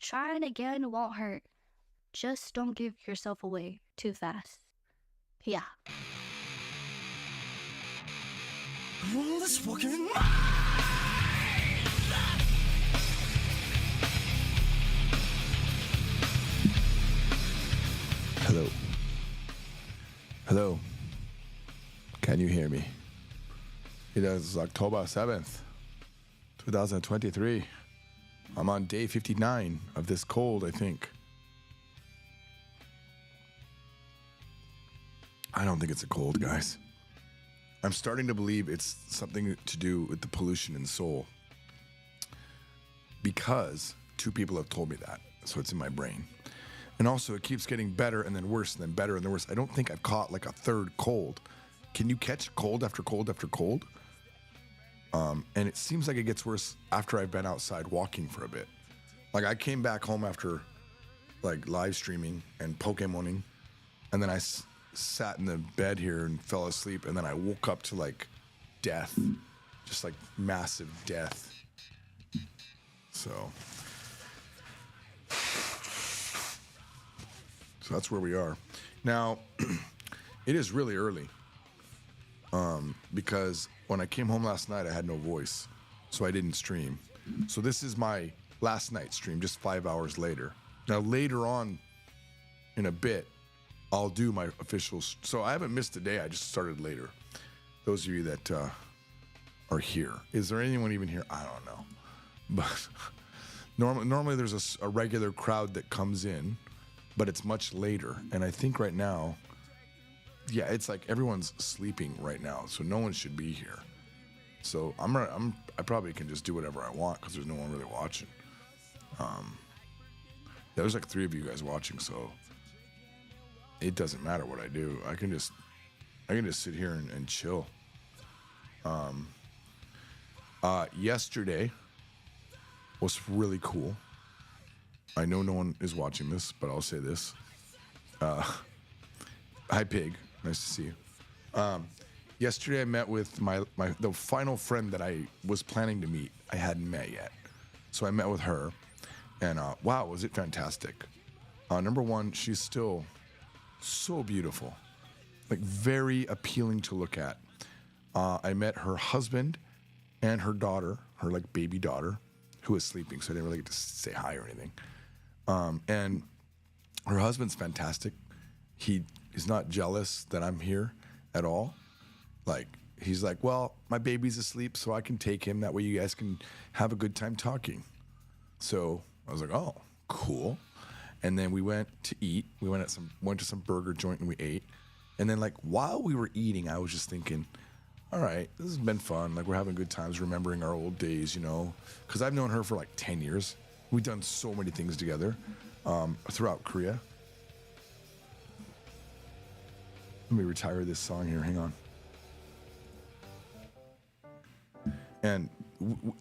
Trying again won't hurt. Just don't give yourself away too fast. Yeah. This fucking Hello. Hello. Can you hear me? It is October 7th, 2023. I'm on day 59 of this cold, I think. I don't think it's a cold, guys. I'm starting to believe it's something to do with the pollution in Seoul. Because two people have told me that, so it's in my brain. And also, it keeps getting better and then worse and then better and then worse. I don't think I've caught like a third cold. Can you catch cold after cold after cold? And it seems like it gets worse after I've been outside walking for a bit. Like I came back home after like live streaming and Pokemoning, and then I sat in the bed here and fell asleep, and then I woke up to like death, just like massive death. So that's where we are. Now, it is really early because when I came home last night, I had no voice, so I didn't stream. So this is my last night stream, just 5 hours later. Now, later on in a bit, I'll do my official. So I haven't missed a day. I just started later. Those of you that are here, is there anyone even here? I don't know, but normally there's a regular crowd that comes in, but it's much later. And I think right now, yeah, it's like everyone's sleeping right now, so no one should be here. So I probably can just do whatever I want because there's no one really watching. Yeah, there's like 3 of you guys watching, so it doesn't matter what I do. I can just sit here and chill. Yesterday was really cool. I know no one is watching this, but I'll say this. Hi, Pig. Nice to see you. Yesterday I met with the final friend that I was planning to meet. I hadn't met yet. So I met with her, and wow, was it fantastic. Number one, she's still so beautiful, like very appealing to look at. I met her husband and her daughter, her like baby daughter, who was sleeping, so I didn't really get to say hi or anything. And her husband's fantastic. He is not jealous that I'm here at all. Like, he's like, well, my baby's asleep, so I can take him. That way you guys can have a good time talking. So I was like, oh, cool. And then we went to eat. We went to some burger joint and we ate. And then like while we were eating, I was just thinking, all right, this has been fun. Like we're having good times, remembering our old days, you know, because I've known her for like 10 years. We've done so many things together throughout Korea. Let me retire this song here. Hang on. And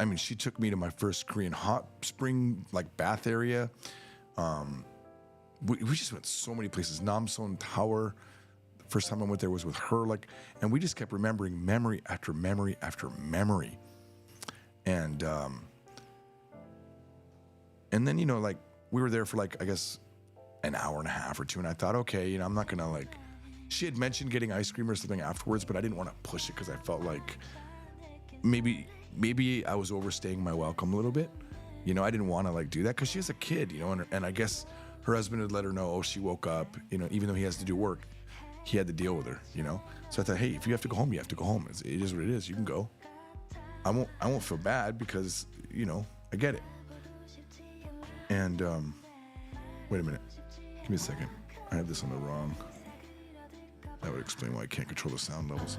I mean, she took me to my first Korean hot spring like bath area. We just went so many places. Namseon Tower. The first time I went there was with her. Like, and we just kept remembering memory after memory after memory. And then, you know, like we were there for like, I guess an hour and a half or 2. And I thought, okay, you know, I'm not going to like, she had mentioned getting ice cream or something afterwards, but I didn't want to push it because I felt like maybe I was overstaying my welcome a little bit. You know, I didn't want to like do that because she has a kid, you know, and I guess her husband had let her know, oh, she woke up, you know, even though he has to do work, he had to deal with her, you know. So I thought, hey, if you have to go home, you have to go home. It is what it is. You can go. I won't feel bad because, you know, I get it. And wait a minute. Give me a second. I have this on the wrong. That would explain why I can't control the sound levels.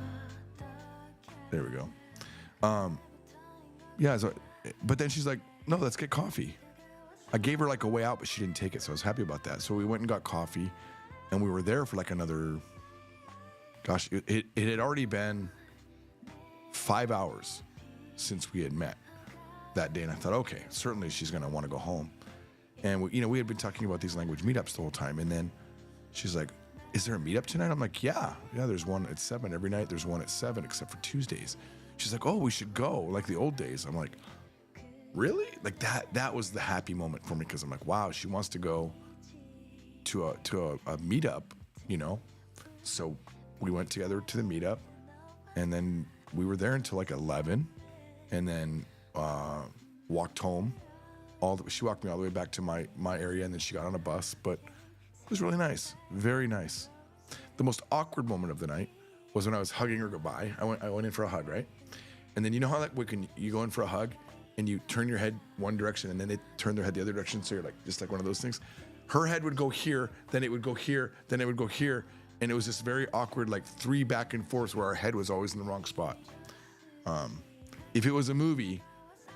There we go. Yeah, so, but then she's like, no, let's get coffee. I gave her like a way out, but she didn't take it, so I was happy about that. So we went and got coffee, and we were there for like another, gosh, it had already been 5 hours since we had met that day, and I thought, okay, certainly she's going to want to go home. And we had been talking about these language meetups the whole time, and then she's like, is there a meetup tonight? I'm like, yeah, there's one at 7 every night. There's one at 7 except for Tuesdays. She's like, oh, we should go like the old days. I'm like, really? Like that was the happy moment for me, because I'm like, wow, she wants to go to a meetup, you know? So we went together to the meetup, and then we were there until like 11, and then walked home. She walked me all the way back to my area, and then she got on a bus. But it was really nice, very nice. The most awkward moment of the night was when I was hugging her goodbye. I went in for a hug, right? And then you know how like when you go in for a hug and you turn your head one direction and then they turn their head the other direction, so you're like just like one of those things. Her head would go here, then it would go here, then it would go here, and it was this very awkward like 3 back and forth where our head was always in the wrong spot. If it was a movie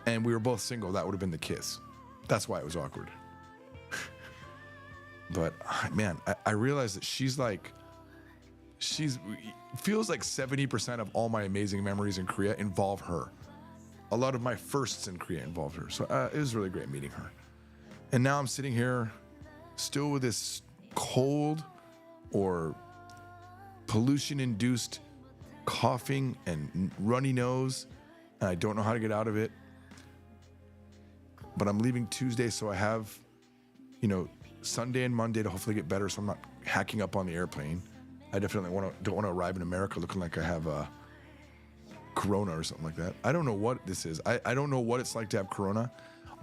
and we were both single, that would have been the kiss. That's why it was awkward. But man, I realized that she's feels like 70% of all my amazing memories in Korea involve her. A lot of my firsts in Korea involved her. So it was really great meeting her. And now I'm sitting here still with this cold or pollution-induced coughing and runny nose, and I don't know how to get out of it. But I'm leaving Tuesday, so I have, Sunday and Monday to hopefully get better, so I'm not hacking up on the airplane. I definitely don't want to arrive in America looking like I have Corona or something like that. I don't know what this is. I don't know what it's like to have Corona.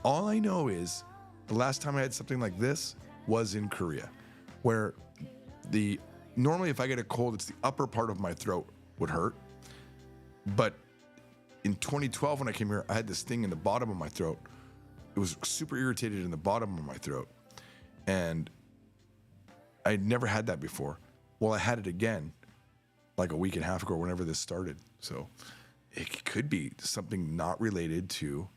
All I know is the last time I had something like this was in Korea, where normally if I get a cold, it's the upper part of my throat would hurt. But in 2012 when I came here, I had this thing in the bottom of my throat. It was super irritated in the bottom of my throat. And I'd never had that before. Well, I had it again like a week and a half ago, whenever this started. So it could be something not related to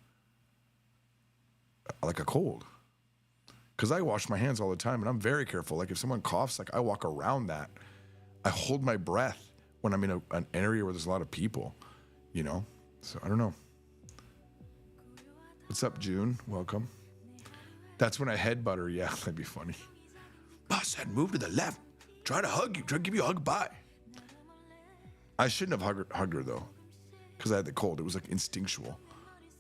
like a cold. Because I wash my hands all the time and I'm very careful. Like if someone coughs, like I walk around that. I hold my breath when I'm in an area where there's a lot of people, So I don't know. What's up, June? Welcome. That's when I headbutt her. Yeah, that'd be funny. Boss said move to the left. Try to hug you. Try to give you a hug. Bye. I shouldn't have hugged her though, because I had the cold. It was like instinctual.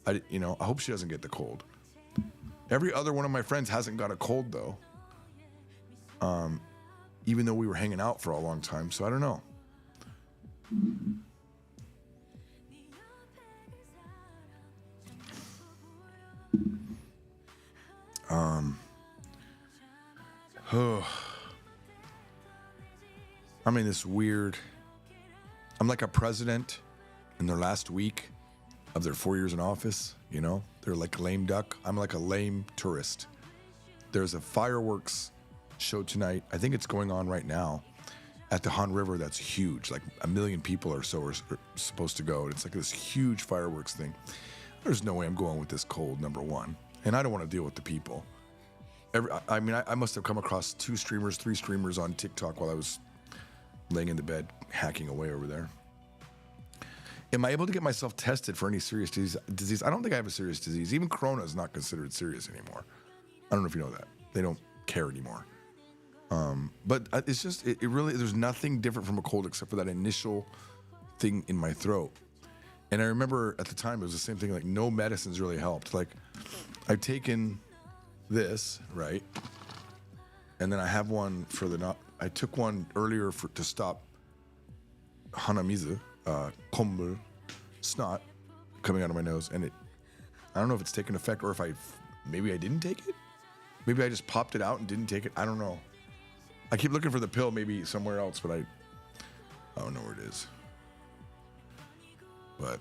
I hope she doesn't get the cold. Every other one of my friends hasn't got a cold though. Even though we were hanging out for a long time, so I don't know. I'm in this I'm like a president in their last week of their 4 years in office, They're like a lame duck. I'm like a lame tourist. There's a fireworks show tonight. I think it's going on right now at the Han River. That's huge. Like 1 million people or so are supposed to go. It's like this huge fireworks thing. There's no way I'm going with this cold, number one. And I don't want to deal with the people. I must have come across 3 streamers on TikTok while I was laying in the bed, hacking away over there. Am I able to get myself tested for any serious disease? I don't think I have a serious disease. Even Corona is not considered serious anymore. I don't know if you know that. They don't care anymore. But it's just, it really, there's nothing different from a cold except for that initial thing in my throat. And I remember at the time, it was the same thing, like no medicines really helped. Like I've taken this, right? And then I have one I took one earlier to stop hanamizu, kombu, snot coming out of my nose. And I don't know if it's taken effect or if maybe I didn't take it. Maybe I just popped it out and didn't take it. I don't know. I keep looking for the pill maybe somewhere else, but I don't know where it is. But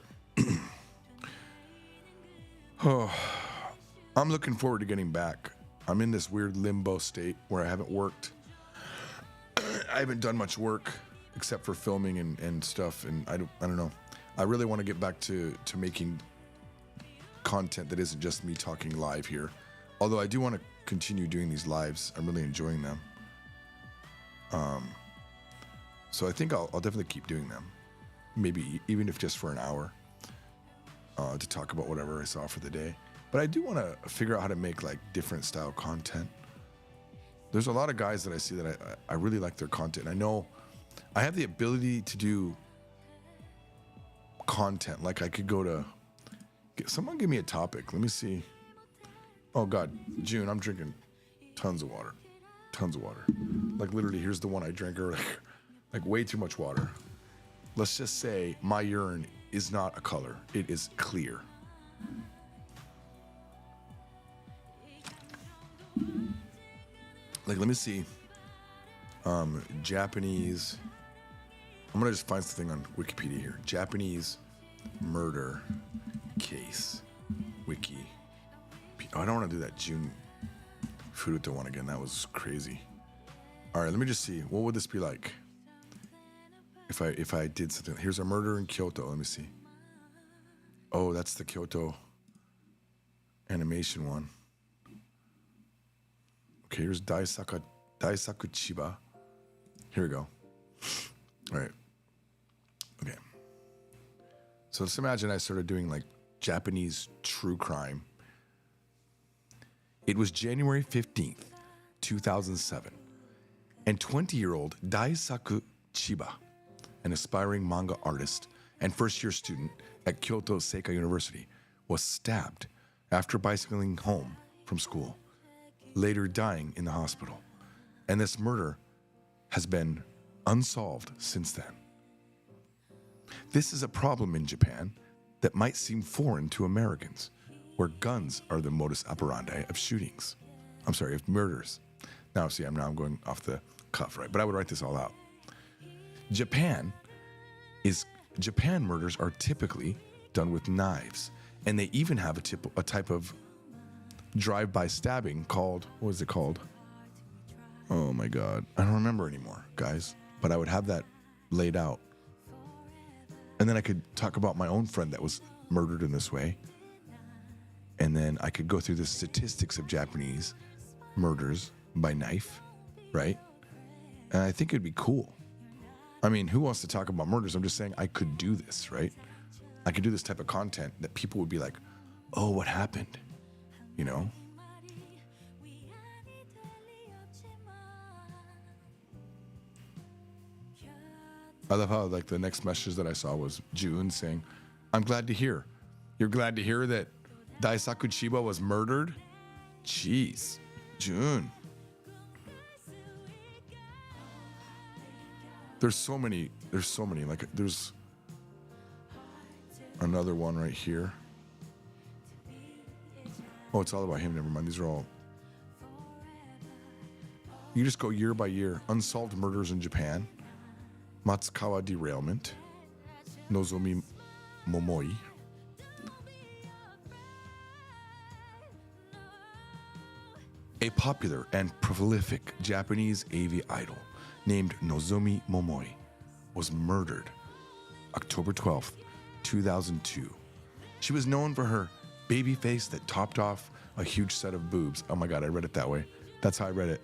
I'm looking forward to getting back. I'm in this weird limbo state where I haven't worked. I haven't done much work except for filming and stuff, and I don't know. I really want to get back to making content that isn't just me talking live here. Although I do want to continue doing these lives. I'm really enjoying them. So I think I'll definitely keep doing them. Maybe even if just for an hour, to talk about whatever I saw for the day. But I do want to figure out how to make like different style content. There's a lot of guys that I see that I really like their content. I know I have the ability to do content. Like I could go to Someone give me a topic. Let me see. Oh God, June, I'm drinking tons of water. Tons of water. Like literally, here's the one I drank earlier. Like way too much water. Let's just say my urine is not a color. It is clear. Like, let me see. Japanese. I'm gonna just find something on Wikipedia here. Japanese murder case. Wiki. Oh, I don't want to do that June Furuta one again. That was crazy. All right, let me just see. What would this be like if I did something? Here's a murder in Kyoto. Let me see. Oh, that's the Kyoto animation one. Okay, here's Daisaku Chiba. Here we go. All right. Okay. So let's imagine I started doing like Japanese true crime. It was January 15th, 2007, and 20-year-old Daisaku Chiba, an aspiring manga artist and first-year student at Kyoto Seika University, was stabbed after bicycling home from school, later dying in the hospital. And this murder has been unsolved since then. This is a problem in Japan that might seem foreign to Americans, where guns are the modus operandi of shootings. Of murders. Now, see, I'm going off the cuff, right? But I would write this all out. Japan murders are typically done with knives, and they even have a type of drive-by stabbing called, what is it called? Oh my God, I don't remember anymore, guys. But I would have that laid out, and then I could talk about my own friend that was murdered in this way. And then I could go through the statistics of Japanese murders by knife, right? And I think it'd be cool. I mean, who wants to talk about murders? I'm just saying I could do this, right? I could do this type of content that people would be like, oh, what happened? You know? I love how like the next message that I saw was June saying, I'm glad to hear. You're glad to hear that Daisaku Chiba was murdered? Jeez, June. There's so many. Like, there's another one right here. Oh, it's all about him. Never mind. These are all. You just go year by year. Unsolved murders in Japan. Matsukawa derailment. Nozomi Momoi. A popular and prolific Japanese AV idol named Nozomi Momoi was murdered October 12th, 2002. She was known for her baby face that topped off a huge set of boobs. Oh my God, I read it that way. That's how I read it.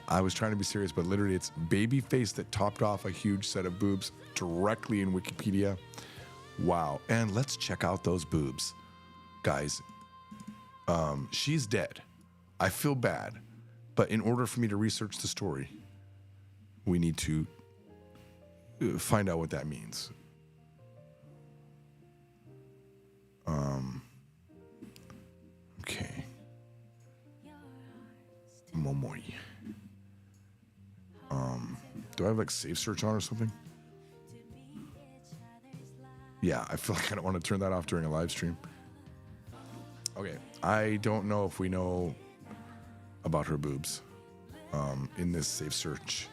I was trying to be serious, but literally it's baby face that topped off a huge set of boobs directly in Wikipedia. Wow. And let's check out those boobs. Guys, she's dead. I feel bad, but in order for me to research the story, we need to find out what that means. Okay. Momoi. Do I have like safe search on or something? Yeah, I feel like I don't want to turn that off during a live stream. Okay, I don't know if we know about her boobs in this safe search.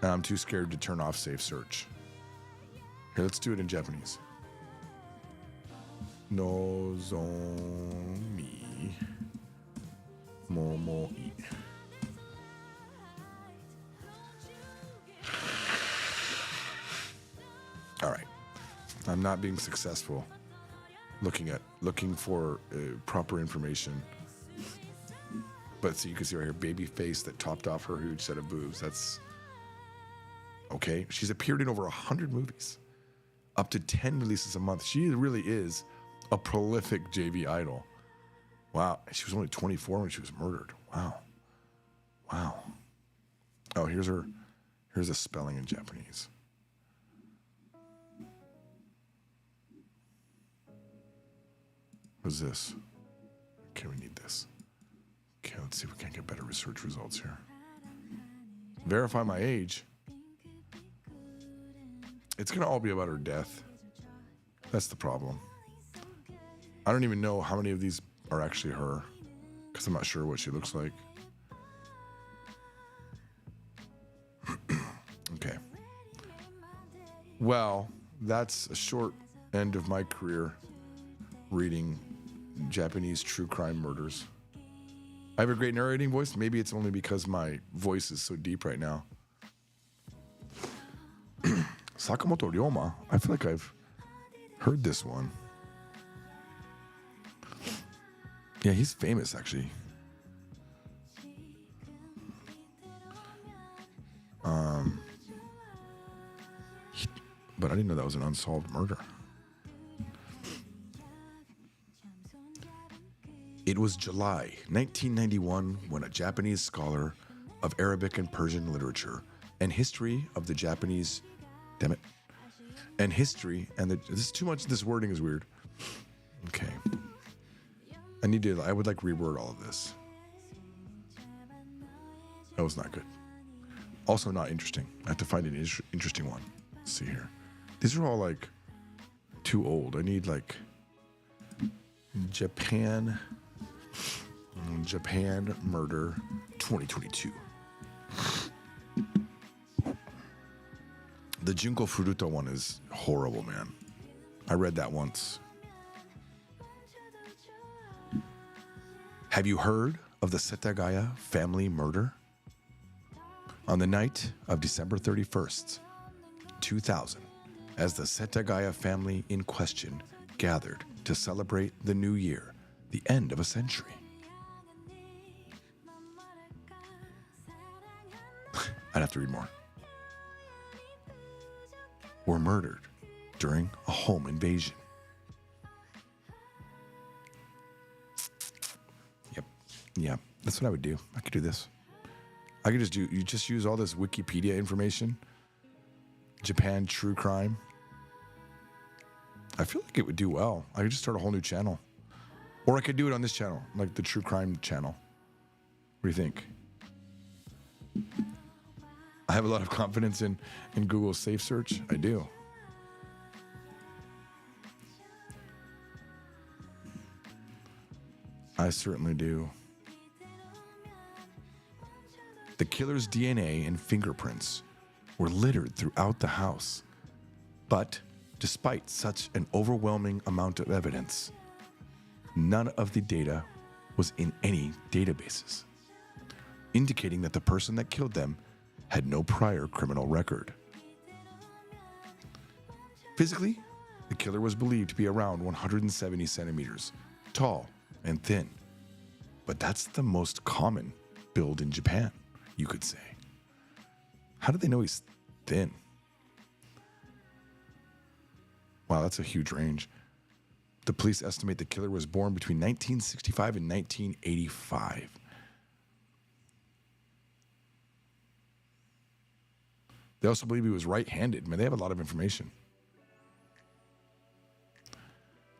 And I'm too scared to turn off safe search. Here, let's do it in Japanese. Nozomi Momoi. All right. I'm not being successful looking for proper information. But so you can see right here, baby face that topped off her huge set of boobs. That's okay. She's appeared in over 100 movies, up to 10 releases a month. She really is a prolific JV idol. Wow. She was only 24 when she was murdered. Wow. Wow. Oh, here's a spelling in Japanese. What's this? Okay, we need this. Okay, let's see if we can get better research results here. Verify my age. It's going to all be about her death. That's the problem. I don't even know how many of these are actually her, because I'm not sure what she looks like. Okay. Well, that's a short end of my career reading Japanese true crime murders. I have a great narrating voice. Maybe it's only because my voice is so deep right now. Sakamoto Ryoma. I feel like I've heard this one. Yeah, he's famous, actually. But I didn't know that was an unsolved murder. It was July 1991 when a Japanese scholar of Arabic and Persian literature and history of the Japanese, and history, and this is too much, this wording is weird. Okay. I would like reword all of this. That was not good. Also not interesting. I have to find an interesting one. Let's see here. These are all like too old. I need like Japan murder 2022. The Junko Furuta one is horrible, man. I read that once. Have you heard of the Setagaya family murder? On the night of December 31st, 2000, as the Setagaya family in question gathered to celebrate the new year, the end of a century. I'd have to read more. Were murdered during a home invasion. Yep, that's what I would do. I could do this. I could just use all this Wikipedia information. Japan true crime. I feel like it would do well. I could just start a whole new channel. Or I could do it on this channel, like the true crime channel. What do you think? I have a lot of confidence in Google's safe search. I do. I certainly do. The killer's DNA and fingerprints were littered throughout the house. But despite such an overwhelming amount of evidence, none of the data was in any databases, indicating that the person that killed them had no prior criminal record. Physically, the killer was believed to be around 170 centimeters, tall and thin. But that's the most common build in Japan, you could say. How do they know he's thin? Wow, that's a huge range. The police estimate the killer was born between 1965 and 1985. They also believe he was right-handed. Man, they have a lot of information.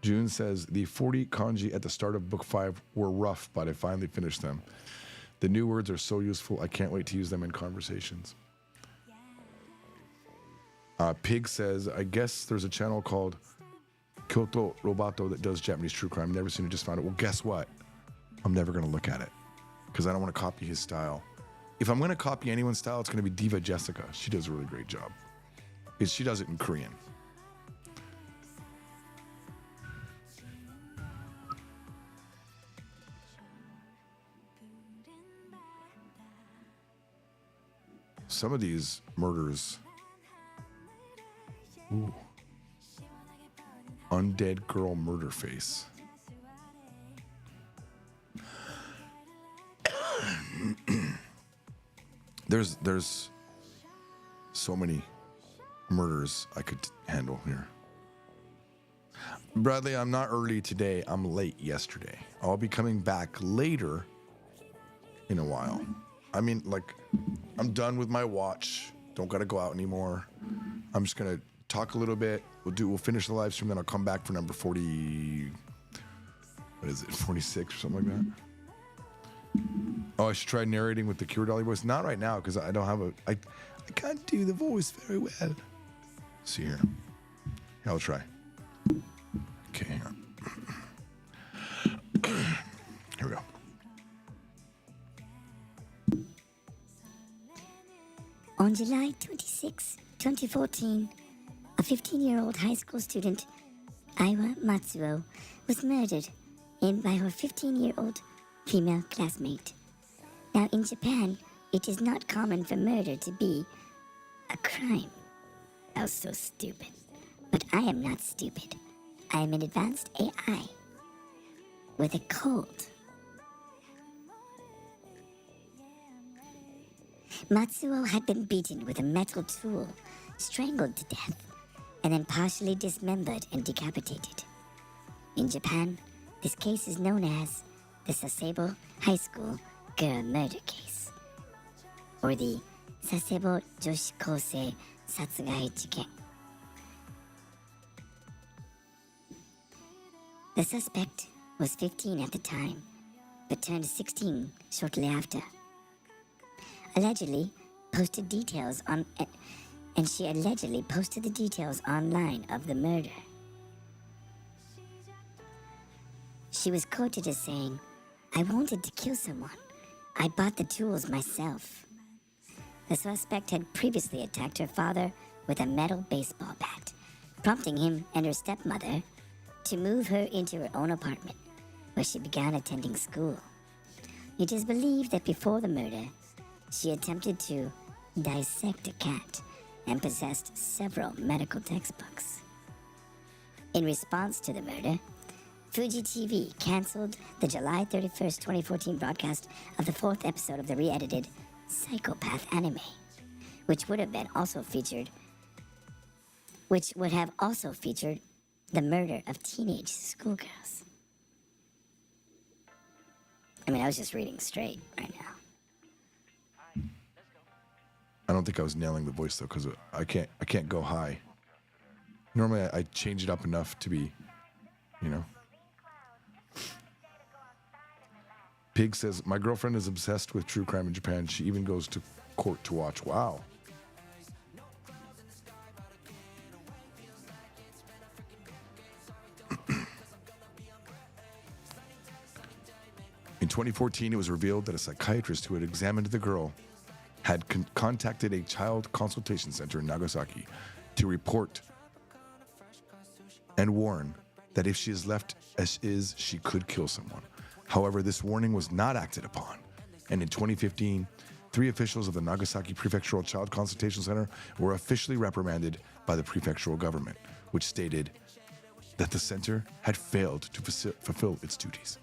June says, the 40 kanji at the start of book 5 were rough, but I finally finished them. The new words are so useful, I can't wait to use them in conversations. Pig says, I guess there's a channel called Kyoto Robato that does Japanese true crime. Never seen it, just found it. Well, guess what? I'm never going to look at it because I don't want to copy his style. If I'm going to copy anyone's style, it's going to be Diva Jessica. She does a really great job. She does it in Korean. Some of these murders. Ooh. Undead girl murder face. There's so many murders I could handle here. Bradley, I'm not early today. I'm late yesterday. I'll be coming back later in a while. I mean, like, I'm done with my watch. Don't gotta go out anymore. I'm just gonna talk a little bit. We'll finish the live stream, then I'll come back for number 40. what is it, 46 or something like that? Oh, I should try narrating with the Cure Dolly voice. Not right now, because I don't have I can't do the voice very well. Let's see here. Yeah, I'll try. Okay, hang on. Here we go. On July 26, 2014, a 15-year-old high school student, Aiwa Matsuo, was murdered by her 15-year-old female classmate. Now, in Japan, it is not common for murder to be a crime. That was so stupid. But I am not stupid. I am an advanced AI with a cold. Matsuo had been beaten with a metal tool, strangled to death, and then partially dismembered and decapitated. In Japan, this case is known as the Sasebo High School Girl Murder Case, or the Sasebo Joshi Kousei Satsugai Jiken. The suspect was 15 at the time, but turned 16 shortly after. Allegedly posted details on, and she allegedly posted the details online of the murder. She was quoted as saying, "I wanted to kill someone. I bought the tools myself." The suspect had previously attacked her father with a metal baseball bat, prompting him and her stepmother to move her into her own apartment, where she began attending school. It is believed that before the murder, she attempted to dissect a cat and possessed several medical textbooks. In response to the murder, Fuji TV canceled the July 31st, 2014 broadcast of the 4th episode of the re-edited Psychopath anime, which would have also featured the murder of teenage schoolgirls. I mean, I was just reading straight right now. I don't think I was nailing the voice though, because I can't go high. Normally I change it up enough to be, you know. Pig says, my girlfriend is obsessed with true crime in Japan. She even goes to court to watch. Wow. In 2014, it was revealed that a psychiatrist who had examined the girl had contacted a child consultation center in Nagasaki to report and warn that if she is left as is, she could kill someone. However, this warning was not acted upon, and in 2015, 3 officials of the Nagasaki Prefectural Child Consultation Center were officially reprimanded by the prefectural government, which stated that the center had failed to fulfill its duties.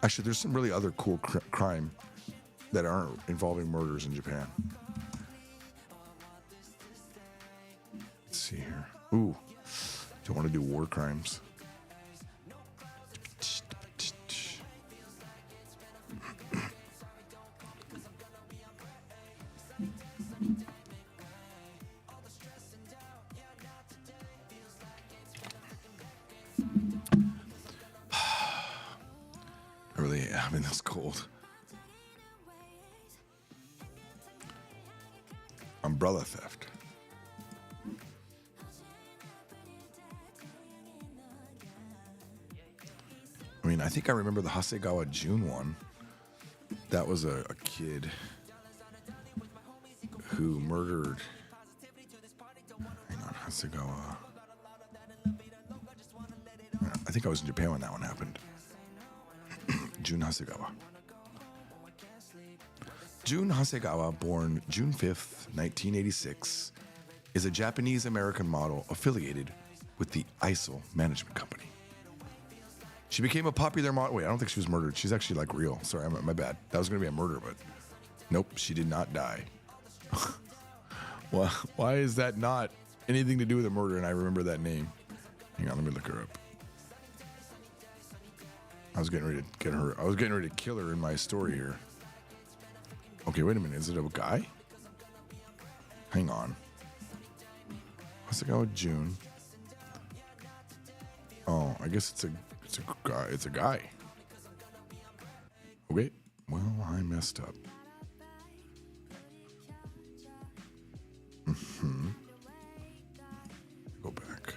Actually, there's some really other cool crime that aren't involving murders in Japan. Let's see here. Ooh, don't want to do war crimes. I mean, that's cold. Umbrella theft. I mean, I think I remember the Hasegawa June one. That was a kid who murdered. Hang on, Hasegawa. I think I was in Japan when that one happened. Jun Hasegawa. Jun Hasegawa, born June 5th, 1986, is a Japanese-American model affiliated with the ISIL management company. She became a popular model. Wait, I don't think she was murdered. She's actually like real. Sorry, my bad. That was going to be a murder, but nope, she did not die. Well, why is that not anything to do with a murder and I remember that name? Hang on, let me look her up. I was getting ready to get her. I was getting ready to kill her in my story here. Okay, wait a minute. Is it a guy? Hang on. Let's go with June. Oh, I guess it's a guy. It's a guy. Okay. Well, I messed up. Go back.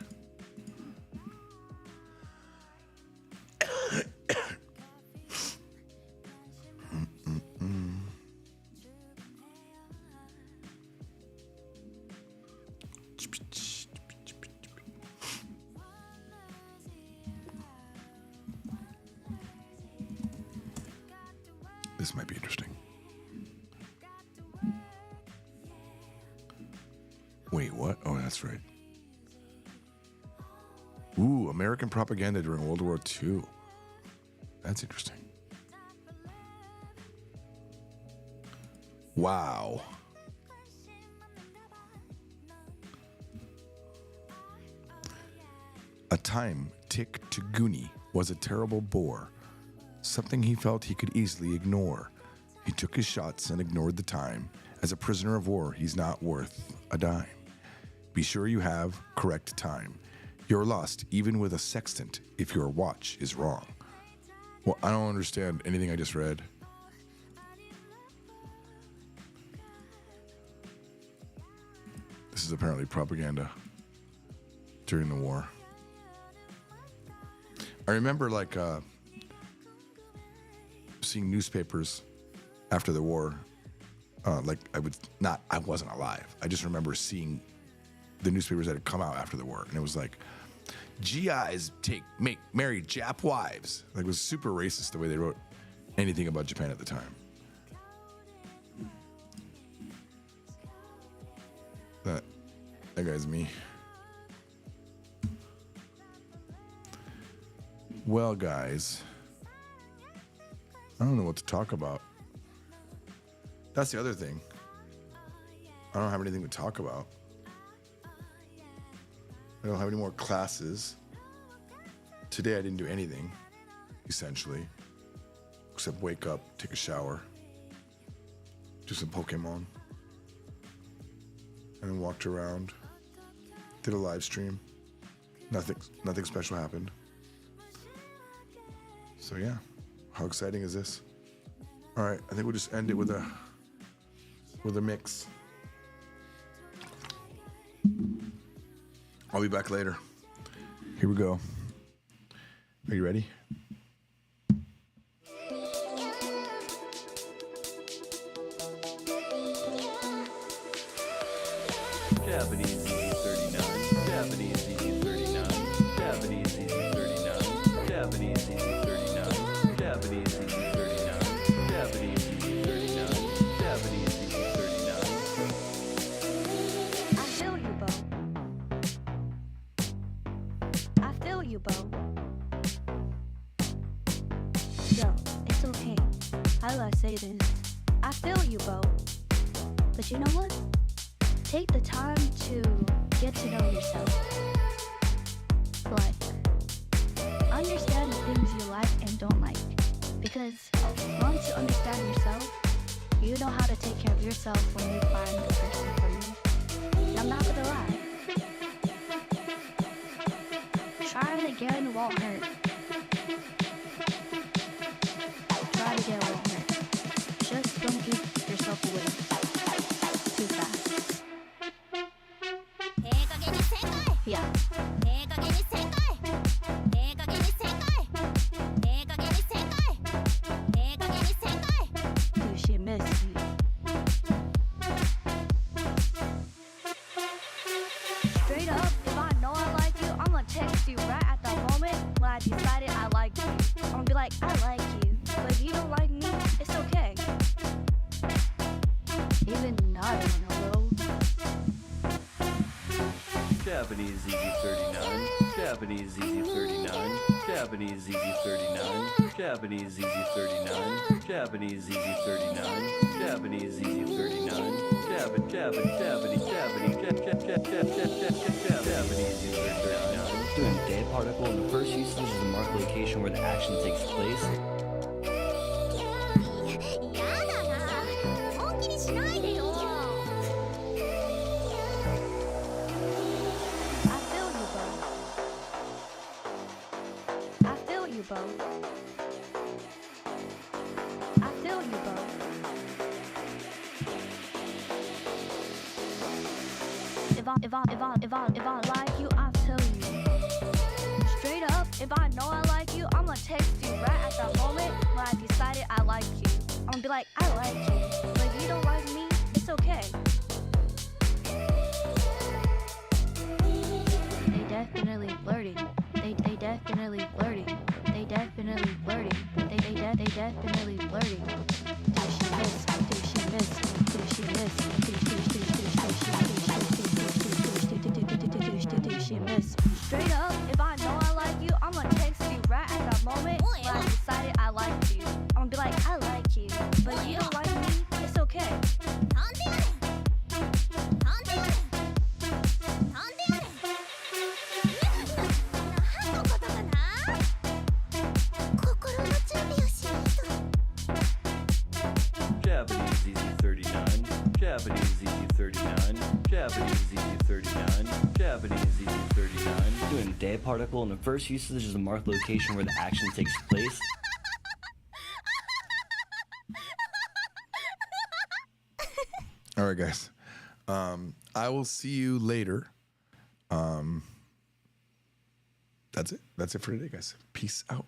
This might be interesting. Wait, what? Oh, that's right. Ooh, American propaganda during World War II. That's interesting. Wow. A time Tick to Goonie was a terrible bore. Something he felt he could easily ignore. He took his shots and ignored the time. As a prisoner of war, he's not worth a dime. Be sure you have correct time. You're lost even with a sextant if your watch is wrong. Well, I don't understand anything I just read. This is apparently propaganda during the war. I remember seeing newspapers after the war. I wasn't alive. I just remember seeing the newspapers that had come out after the war, and it was like, GIs marry Jap wives. Like, it was super racist the way they wrote anything about Japan at the time. That guy's me. Well, guys, I don't know what to talk about. That's the other thing. I don't have anything to talk about. I don't have any more classes. Today I didn't do anything, essentially, except wake up, take a shower, do some Pokemon, and then walked around, did a live stream. Nothing special happened. So yeah, how exciting is this? All right, I think we'll just end it with a mix. I'll be back later. Here we go. Are you ready? Japanese EZ39, Japanese EZ39, Japanese EZ39, Japanese EZ39, Japanese EZ39, Japanese EZ39, Japanese EZ39. I feel you, Bo. I feel you, Bo. Yo, it's okay. How do I say this? I feel you, Bo. But you know what? Take the time to get to know yourself. Like, understand the things you like and don't like. Because once you understand yourself, you know how to take care of yourself when you find the person for you. And I'm not gonna lie. Trying again won't hurt. Try again won't hurt. Just don't give yourself away too fast. Yeah. Do she miss you? Straight up, if I know I like you, I'm gonna text you right at the moment when I decided I like you. I'm gonna be like, I like you. But if you don't like me, it's okay. Even nodding a little. Japanese EZ39, Japanese EZ39, Japanese EZ39, Japanese EZ39, Japanese EZ39, Japanese EZ39, Japanese EZ39. Doing the day particle, the first usage is the mark location where the action takes place. you, Bo. I feel you, Bo. If I like you, I'll tell you. Straight up, if I know I like you, I'ma text you right at that moment when I decided I like you. I'm gonna be like, I like you. But if you don't like me, it's okay. They definitely flirting. They definitely flirting. They definitely flirting. They definitely flirting. Do she miss? Do she miss? Do she miss? Do she miss? Straight up, if I know I like you, I'ma text you right at that moment when I decided I liked you. I'm gonna be like, I like you. But if you don't like me, it's okay. Japanese Easy 39, Japanese Easy 39, Japanese Easy 39, Japanese Easy 39. Doing day particle, and the first usage is a marked location where the action takes place. All right, guys. I will see you later. That's it. That's it for today, guys. Peace out.